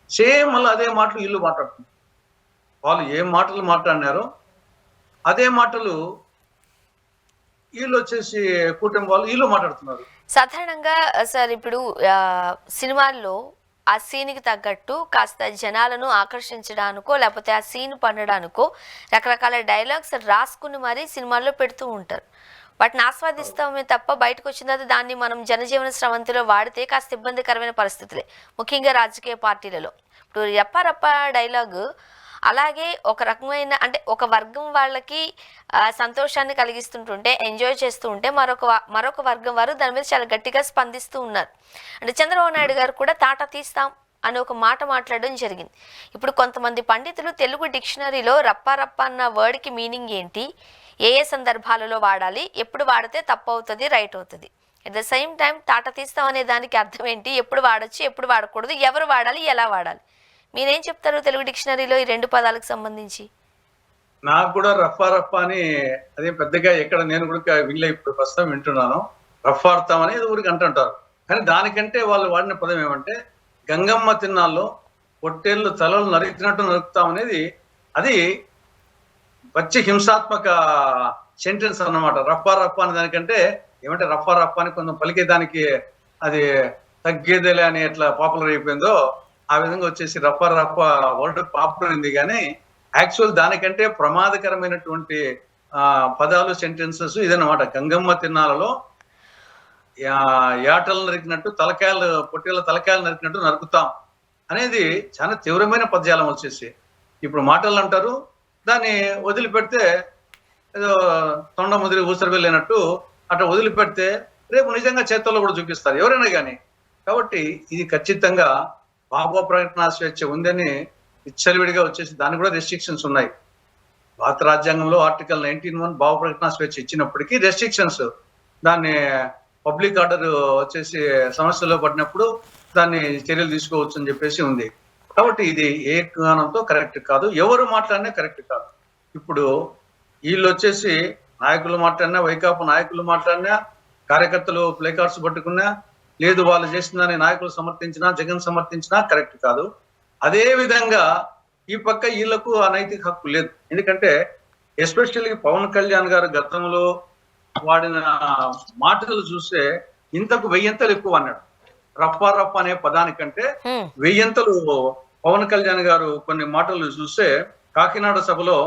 Same మళ్ళీ అదే మాటలు వీళ్ళు మాట్లాడుతున్నారు. వాళ్ళు ఏం మాటలు మాట్లాడినారో అదే మాటలు వీళ్ళు వచ్చేసి కూటమి వాళ్ళు వీళ్ళు మాట్లాడుతున్నారు. సాధారణంగా సార్ ఇప్పుడు సినిమాల్లో ఆ సీన్కి తగ్గట్టు కాస్త జనాలను ఆకర్షించడానికో లేకపోతే ఆ సీన్ పండడానికో రకరకాల డైలాగ్స్ రాసుకుని మరీ సినిమాల్లో పెడుతూ ఉంటారు. వాటిని ఆస్వాదిస్తామే తప్ప బయటకు వచ్చిన తర్వాత దాన్ని మనం జనజీవన స్రవంతిలో వాడితే కాస్త ఇబ్బందికరమైన పరిస్థితులే, ముఖ్యంగా రాజకీయ పార్టీలలో. ఇప్పుడు రప్ప రప్ప డైలాగు అలాగే ఒక రకమైన అంటే ఒక వర్గం వాళ్ళకి సంతోషాన్ని కలిగిస్తుంటుంటే ఎంజాయ్ చేస్తూ ఉంటే మరొక వర్గం వారు దాని మీద చాలా గట్టిగా స్పందిస్తూ ఉన్నారు. అంటే చంద్రబాబు నాయుడు గారు కూడా తాట తీస్తాం అని ఒక మాట మాట్లాడడం జరిగింది. ఇప్పుడు కొంతమంది పండితులు తెలుగు డిక్షనరీలో రప్ప రప్ప అన్న వర్డ్కి మీనింగ్ ఏంటి, ఏ ఏ సందర్భాలలో వాడాలి, ఎప్పుడు వాడితే తప్పు అవుతుంది రైట్ అవుతుంది, అట్ ద సేమ్ టైం తాట తీస్తాం అనే దానికి అర్థం ఏంటి, ఎప్పుడు వాడచ్చు ఎప్పుడు వాడకూడదు, ఎవరు వాడాలి ఎలా వాడాలి, మీరేం చెప్తారు తెలుగు డిక్షనరీలో ఈ రెండు పదాలకు సంబంధించి? నాకు కూడా రఫా రఫా అని అదే పెద్దగా ఎక్కడ నేను కూడా వీళ్ళే ఇప్పుడు ప్రస్తుతం వింటున్నాను. రఫాడతాం అనేది ఊరికి అంటుంటారు. కానీ దానికంటే వాళ్ళు వాడిన పదం ఏమంటే గంగమ్మ తిన్నాల్లో పొట్టేళ్ళు తలలు నరికినట్టు నరుకుతాం అనేది అది వచ్చి హింసాత్మక సెంటెన్స్ అన్నమాట. రఫా రఫా అనే దానికంటే ఏమంటే రఫా రఫా అని కొంచెం పలికేదానికి అది తగ్గేదేలే అని ఎట్లా పాపులర్ అయిపోయిందో ఆ విధంగా వచ్చేసి రఫా రఫా వర్డ్ పాపులర్ అయింది. కానీ యాక్చువల్ దానికంటే ప్రమాదకరమైనటువంటి పదాలు సెంటెన్సెస్ ఇదన్నమాట. గంగమ్మ తిన్నాలలో యాటలు నరికినట్టు తలకాయలు పొట్టేళ్ళ తలకాయలు నరికినట్టు నరుకుతాం అనేది చాలా తీవ్రమైన పదజాలం వచ్చేసి ఇప్పుడు మాటలు అంటారు. దాన్ని వదిలిపెడితే ఏదో తొండ ముదిరి ఊసరి వెళ్ళినట్టు అట్లా వదిలిపెడితే రేపు నిజంగా చేతుల్లో కూడా చూపిస్తారు ఎవరైనా కానీ. కాబట్టి ఇది ఖచ్చితంగా భావ ప్రకటన స్వేచ్ఛ ఉందని విచ్చలవిడిగా వచ్చేసి దానికి కూడా రెస్ట్రిక్షన్స్ ఉన్నాయి. భారత రాజ్యాంగంలో ఆర్టికల్ 19(1 భావ ప్రకటన స్వేచ్ఛ ఇచ్చినప్పటికీ రెస్ట్రిక్షన్స్, దాన్ని పబ్లిక్ ఆర్డర్ వచ్చేసి సమస్యలో పడినప్పుడు దాన్ని చర్యలు తీసుకోవచ్చు అని చెప్పేసి ఉంది. కాబట్టి ఇది ఏ కారణంతో కరెక్ట్ కాదు, ఎవరు మాట్లాడినా కరెక్ట్ కాదు. ఇప్పుడు వీళ్ళు వచ్చేసి నాయకులు మాట్లాడినా, వైకాపా నాయకులు మాట్లాడినా, కార్యకర్తలు ప్లే కార్డ్స్ పట్టుకున్నా, లేదు వాళ్ళు చేసిందని నాయకులు సమర్థించినా, జగన్ సమర్థించినా కరెక్ట్ కాదు. అదే విధంగా ఈ పక్క వీళ్లకు అనైతిక హక్కు లేదు. ఎందుకంటే ఎస్పెషల్లీ పవన్ కళ్యాణ్ గారు గతంలో వాడిన మాటలు చూస్తే ఇంతకు 1000 ఎక్కువ అన్నాడు. రప్పా రప్ప అనే పదానికంటే 1000 పవన్ కళ్యాణ్ గారు కొన్ని మాటలు చూస్తే కాకినాడ సభలో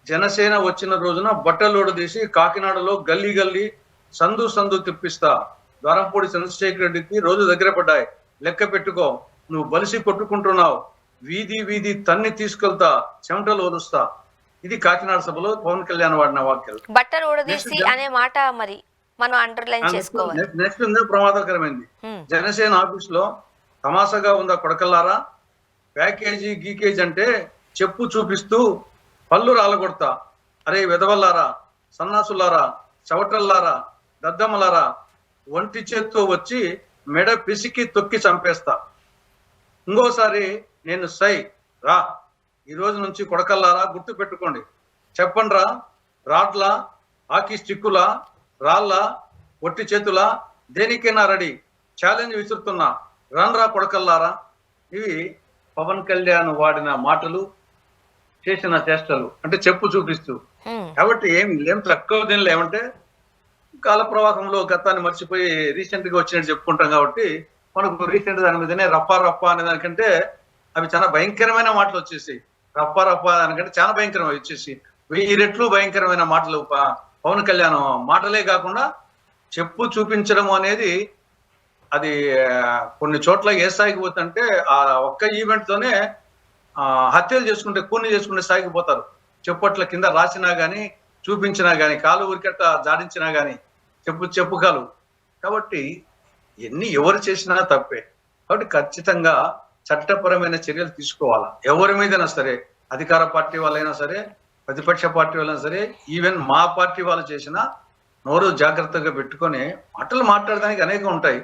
జనసేన వచ్చిన రోజున బట్టలోడు తీసి కాకినాడలో గల్లీ గల్లీ సందు సందు తిప్పిస్తా, ద్వారంపూడి చంద్రశేఖర్ రెడ్డికి రోజు దగ్గర పడ్డాయి, లెక్క పెట్టుకో, నువ్వు బలిసి కొట్టుకుంటున్నావు, వీధి వీధి తన్ని తీసుకెళ్తా, చెమటలు వరుస్తా. ఇది కాకినాడ సభలో పవన్ కళ్యాణ్ వాడిన వాక్యాలు. బట్టలు ఊడదీసి అనే మాట మరి మనం అండర్లైన్ చేసుకోవాలి. నెక్స్ట్ ఉంది ప్రమాదకరమైంది. జనసేన ఆఫీస్ లో తమాసగా ఉందా కొడకల్లారా, ప్యాకేజీ గీకేజీ అంటే చెప్పు చూపిస్తూ పళ్ళు రాలగొడతా, అరే వెదవల్లారా, సన్నాసులారా, చవటల్లారా, దద్దమ్మలారా, ఒంటి చేత్తో వచ్చి మెడ పిసికి తొక్కి చంపేస్తా, ఇంకోసారి నేను సై రా, ఈ రోజు నుంచి కొడకల్లారా గుర్తు పెట్టుకోండి, చెప్పండి రా, రాడ్లా, హాకీ స్టిక్కులా, రాళ్ళ, ఒట్టి చేతులా, దేనికైనా రెడీ, ఛాలెంజ్ విసురుతున్నా, రన్రా కొడకల్లారా. ఇవి పవన్ కళ్యాణ్ వాడిన మాటలు, చేసిన చేష్టలు, అంటే చెప్పు చూపిస్తూ. కాబట్టి ఏం తక్కువ దీనిలో ఏమంటే కాల ప్రవాహంలో గతాన్ని మర్చిపోయి రీసెంట్ గా వచ్చినట్టు చెప్పుకుంటాం. కాబట్టి మనకు రీసెంట్ దాని మీదనే రప్పా రప్పా అనే దానికంటే అవి చాలా భయంకరమైన మాటలు వచ్చేసి, రప్పా రప్పా దానికంటే చాలా భయంకరం వచ్చేసి 1000 రెట్లు భయంకరమైన మాటలు. పవన్ కళ్యాణ్ మాటలే కాకుండా చెప్పు చూపించడం అనేది అది కొన్ని చోట్ల ఏ స్థాయికి పోతుంటే ఆ ఒక్క ఈవెంట్ తోనే హత్యలు చేసుకుంటే, కూని చేసుకుంటే స్థాయికి పోతారు. చెప్పట్ల కింద రాసినా గానీ, చూపించినా గానీ, కాలు ఉరికట్ట జాడించినా గానీ చెప్పు కాలు. కాబట్టి ఎవరు చేసినా తప్పే. కాబట్టి ఖచ్చితంగా చట్టపరమైన చర్యలు తీసుకోవాలా. ఎవరి మీదైనా సరే, అధికార పార్టీ వాళ్ళైనా సరే, ప్రతిపక్ష పార్టీ వాళ్ళైనా సరే, ఈవెన్ మా పార్టీ వాళ్ళు చేసినా నోరు జాగ్రత్తగా పెట్టుకొని మాటలు మాట్లాడడానికి అనేకం ఉంటాయి.